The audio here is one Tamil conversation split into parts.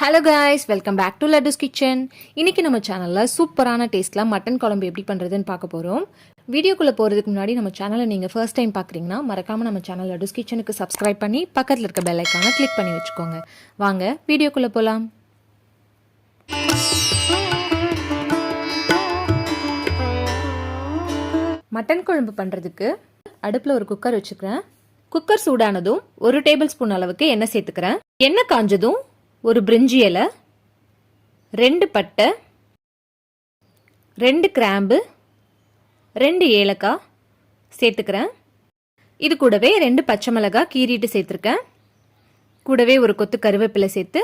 Hello guys, welcome back to Laddu's kitchen. இன்னைக்கு நம்ம சேனலில் சூப்பரான டேஸ்ட்டில் மட்டன் குழம்பு எப்படி பண்ணுறதுன்னு பார்க்க போகிறோம். வீடியோக்குள்ளே போகிறதுக்கு முன்னாடி நம்ம சேனலை நீங்கள் ஃபர்ஸ்ட் டைம் பார்க்குறீங்கன்னா மறக்காமல் நம்ம சேனல் லட்டுஸ் கிச்சனுக்கு சப்ஸ்கிரைப் பண்ணி பக்கத்தில் இருக்க பெல் ஐக்கானை கிளிக் பண்ணி வச்சுக்கோங்க. வாங்க வீடியோக்குள்ளே போகலாம். மட்டன் குழம்பு பண்ணுறதுக்கு அடுப்பில் ஒரு குக்கர் வச்சுக்கிறேன். குக்கர் சூடானதும் 1 டேபிள் ஸ்பூன் அளவுக்கு எண்ணெய் சேர்த்துக்கிறேன். எண்ணெய் காஞ்சதும் ஒரு பிரிஞ்சி இலை, 2 பட்டை, 2 கிராம்பு, 2 ஏலக்காய் சேர்த்துக்கிறேன். இது கூடவே 2 பச்சை மிளகாய் கீறிட்டு சேர்த்துருக்கேன். கூடவே ஒரு கொத்து கருவேப்பிலை சேர்த்து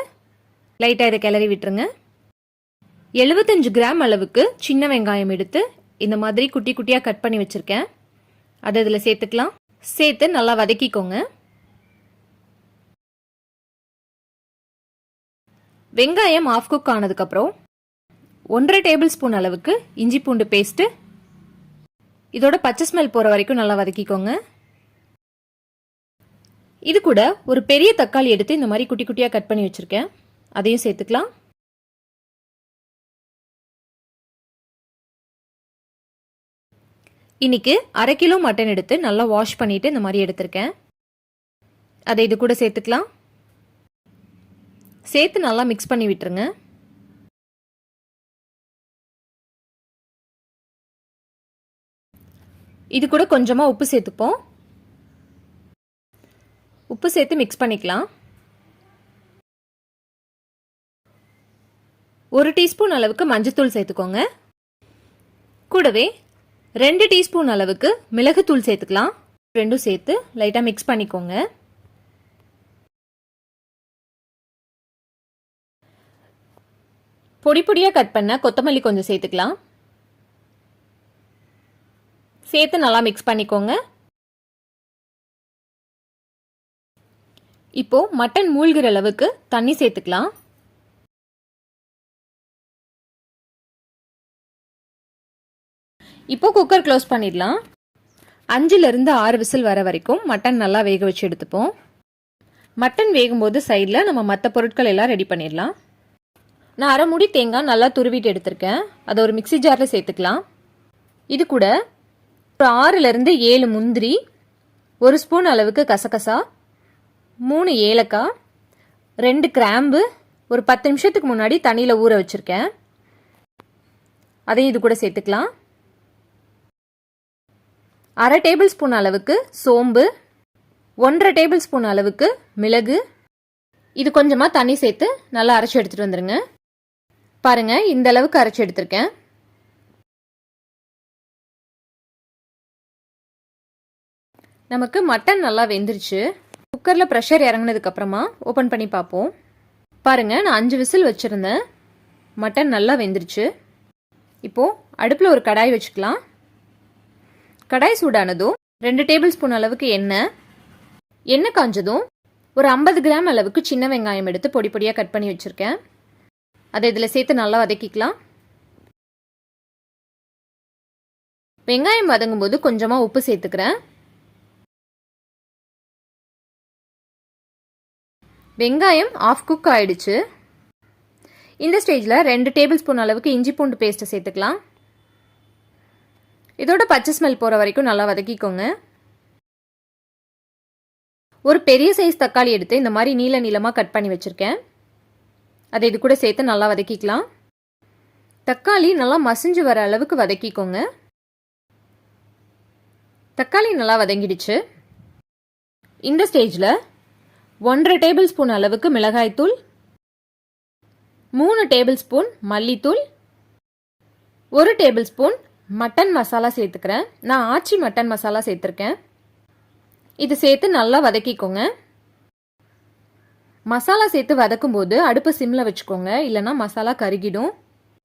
லைட்டாக இதை கிளறி விட்டுருங்க. 75 கிராம் அளவுக்கு சின்ன வெங்காயம் எடுத்து இந்த மாதிரி குட்டி குட்டியாக கட் பண்ணி வச்சுருக்கேன். அதை இதில் சேர்த்துக்கலாம். சேர்த்து நல்லா வதக்கிக்கோங்க. வெங்காயம் ஆஃப் குக் ஆனதுக்கப்புறம் 1.5 டேபிள் ஸ்பூன் அளவுக்கு இஞ்சி பூண்டு பேஸ்ட்டு, இதோட பச்சை ஸ்மெல் போகிற வரைக்கும் நல்லா வதக்கிக்கோங்க. இது கூட ஒரு பெரிய தக்காளி எடுத்து இந்த மாதிரி குட்டி குட்டியாக கட் பண்ணி வச்சுருக்கேன். அதையும் சேர்த்துக்கலாம். இன்னைக்கு 1/2 கிலோ மட்டன் எடுத்து நல்லா வாஷ் பண்ணிட்டு இந்த மாதிரி எடுத்திருக்கேன். அதை இது கூட சேர்த்துக்கலாம். சேர்த்து நல்லா மிக்ஸ் பண்ணி விட்டுருங்க. இது கூட கொஞ்சமாக உப்பு சேர்த்துப்போம். உப்பு சேர்த்து மிக்ஸ் பண்ணிக்கலாம். 1 டீஸ்பூன் அளவுக்கு மஞ்சத்தூள் சேர்த்துக்கோங்க. கூடவே 2 டீஸ்பூன் அளவுக்கு மிளகுத்தூள் சேர்த்துக்கலாம். ரெண்டும் சேர்த்து லைட்டாக மிக்ஸ் பண்ணிக்கோங்க. பொடி பொடியாக கட் பண்ண கொத்தமல்லி கொஞ்சம் சேர்த்துக்கலாம். சேர்த்து நல்லா மிக்ஸ் பண்ணிக்கோங்க. இப்போ மட்டன் மூழ்கிற அளவுக்கு தண்ணி சேர்த்துக்கலாம். இப்போ குக்கர் க்ளோஸ் பண்ணிடலாம். 5லிருந்து 6 விசில் வர வரைக்கும் மட்டன் நல்லா வேக வச்சு எடுத்துப்போம். மட்டன் வேகும்போது சைடில் நம்ம மற்ற பொருட்கள் எல்லாம் ரெடி பண்ணிடலாம். நான் 1/2 மூடி தேங்காய் நல்லா துருவிட்டு எடுத்திருக்கேன். அதை ஒரு மிக்சி ஜாரில் சேர்த்துக்கலாம். இது கூட ஒரு 6லிருந்து 7 முந்திரி, 1 ஸ்பூன் அளவுக்கு கசகசா, 3 ஏலக்காய், 2 கிராம்பு ஒரு 10 நிமிஷத்துக்கு முன்னாடி தண்ணியில் ஊற வச்சுருக்கேன். அதையும் இது கூட சேர்த்துக்கலாம். 1/2 டேபிள் ஸ்பூன் அளவுக்கு சோம்பு, 1.5 டேபிள் ஸ்பூன் அளவுக்கு மிளகு, இது கொஞ்சமாக தண்ணி சேர்த்து நல்லா அரைச்சி எடுத்துகிட்டு வந்துடுங்க. பாருங்க, இந்த அளவுக்கு அரைச்சி எடுத்திருக்கேன். நமக்கு மட்டன் நல்லா வெந்துருச்சு. குக்கரில் ப்ரெஷர் இறங்கினதுக்கு அப்புறமா ஓப்பன் பண்ணி பார்ப்போம். பாருங்க, நான் 5 விசில் வச்சுருந்தேன். மட்டன் நல்லா வெந்துருச்சு. இப்போது அடுப்பில் ஒரு கடாய் வச்சுக்கலாம். கடாய் சூடானதும் 2 டேபிள் ஸ்பூன் அளவுக்கு எண்ணெய் காஞ்சதும் ஒரு 50 கிராம் அளவுக்கு சின்ன வெங்காயம் எடுத்து பொடி பொடியாக கட் பண்ணி வச்சுருக்கேன். அதை இதில் சேர்த்து நல்லா வதக்கிக்கலாம். வெங்காயம் வதங்கும் போது கொஞ்சமாக உப்பு சேர்த்துக்கிறேன். வெங்காயம் ஆஃப் குக் ஆயிடுச்சு. இந்த ஸ்டேஜில் 2 டேபிள் ஸ்பூன் அளவுக்கு இஞ்சி பூண்டு பேஸ்ட்டை சேர்த்துக்கலாம். இதோட பச்சை ஸ்மெல் போகிற வரைக்கும் நல்லா வதக்கிக்கோங்க. ஒரு பெரிய சைஸ் தக்காளி எடுத்து இந்த மாதிரி நீள நீளமாக கட் பண்ணி வச்சுருக்கேன். அதை இது கூட சேர்த்து நல்லா வதக்கிக்கலாம். தக்காளி நல்லா மசிஞ்சு வர அளவுக்கு வதக்கிக்கோங்க. தக்காளி நல்லா வதங்கிடுச்சு. இந்த ஸ்டேஜில் 1.5 டேபிள் ஸ்பூன் அளவுக்கு மிளகாய்த்தூள், 3 டேபிள் ஸ்பூன் மல்லித்தூள், 1 டேபிள் ஸ்பூன் மட்டன் மசாலா சேர்த்துக்கிறேன். நான் ஆச்சி மட்டன் மசாலா சேர்த்துருக்கேன். இது சேர்த்து நல்லா வதக்கிக்கோங்க. மசாலா சேர்த்து வதக்கும் போது அடுப்பு சிம்ல வச்சுக்கோங்க, இல்லைன்னா மசாலா கருகிடும்.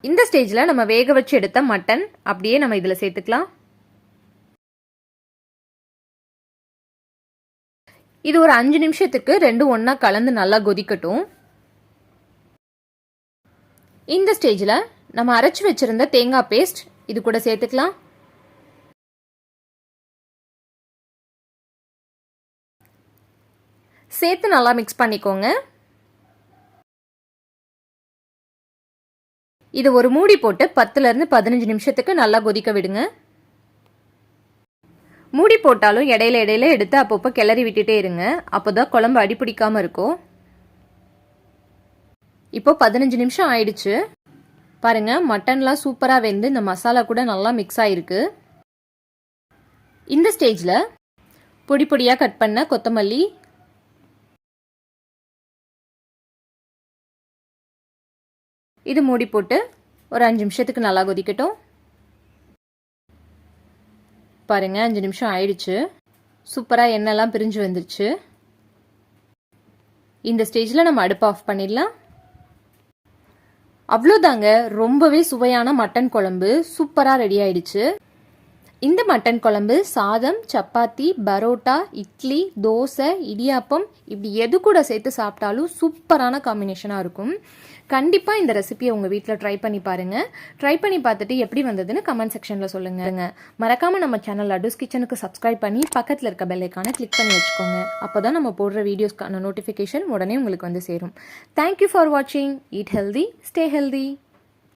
இந்த ஸ்டேஜில் நம்ம வேக வச்சு எடுத்த மட்டன் அப்படியே நம்ம இதில் சேர்த்துக்கலாம். இது ஒரு 5 நிமிஷத்துக்கு 2 ஒன்றா கலந்து நல்லா கொதிக்கட்டும். இந்த ஸ்டேஜில் நம்ம அரைச்சி வச்சிருந்த தேங்காய் பேஸ்ட் இது கூட சேர்த்துக்கலாம். சேர்த்து நல்லா மிக்ஸ் பண்ணிக்கோங்க. இது ஒரு மூடி போட்டு 10லேருந்து 15 நிமிஷத்துக்கு நல்லா கொதிக்க விடுங்க. மூடி போட்டாலும் இடையில இடையில எடுத்து அப்பப்போ கிளறி விட்டுட்டே இருங்க. அப்போதான் குழம்பு அடிப்பிடிக்காம இருக்கும். இப்போ 15 நிமிஷம் ஆயிடுச்சு. பாருங்க, மட்டன்லாம் சூப்பராக வெந்து இந்த மசாலா கூட நல்லா மிக்ஸ் ஆயிருக்கு. இந்த ஸ்டேஜில் பொடி பொடியாக கட் பண்ண கொத்தமல்லி, இது மூடி போட்டு ஒரு 5 நிமிஷத்துக்கு நல்லா கொதிக்கட்டும். பாருங்க, 5 நிமிஷம் ஆயிடுச்சு. சூப்பராக எண்ணெய்லாம் பிரிஞ்சு வந்துருச்சு. இந்த ஸ்டேஜில் நம்ம அடுப்பு ஆஃப் பண்ணிடலாம். அவ்வளோதாங்க, ரொம்பவே சுவையான மட்டன் குழம்பு சூப்பராக ரெடி ஆயிடுச்சு. இந்த மட்டன் குழம்பு சாதம், சப்பாத்தி, பரோட்டா, இட்லி, தோசை, இடியாப்பம் இப்படி எது கூட சேர்த்து சாப்பிட்டாலும் சூப்பரான காம்பினேஷனாக இருக்கும். கண்டிப்பாக இந்த ரெசிபியை உங்கள் வீட்டில் ட்ரை பண்ணி பாருங்கள். ட்ரை பண்ணி பார்த்துட்டு எப்படி வந்ததுன்னு கமெண்ட் செக்ஷனில் சொல்லுங்க. மறக்காமல் நம்ம சேனல் லட்டுஸ் கிச்சனுக்கு சப்ஸ்கிரைப் பண்ணி பக்கத்தில் இருக்க பெல் ஐக்கானை கிளிக் பண்ணி வச்சுக்கோங்க. அப்போ தான் நம்ம போடுற வீடியோஸ்க்கான நோட்டிஃபிகேஷன் உடனே உங்களுக்கு வந்து சேரும். தேங்க்யூ ஃபார் வாட்சிங். Eat healthy, stay healthy.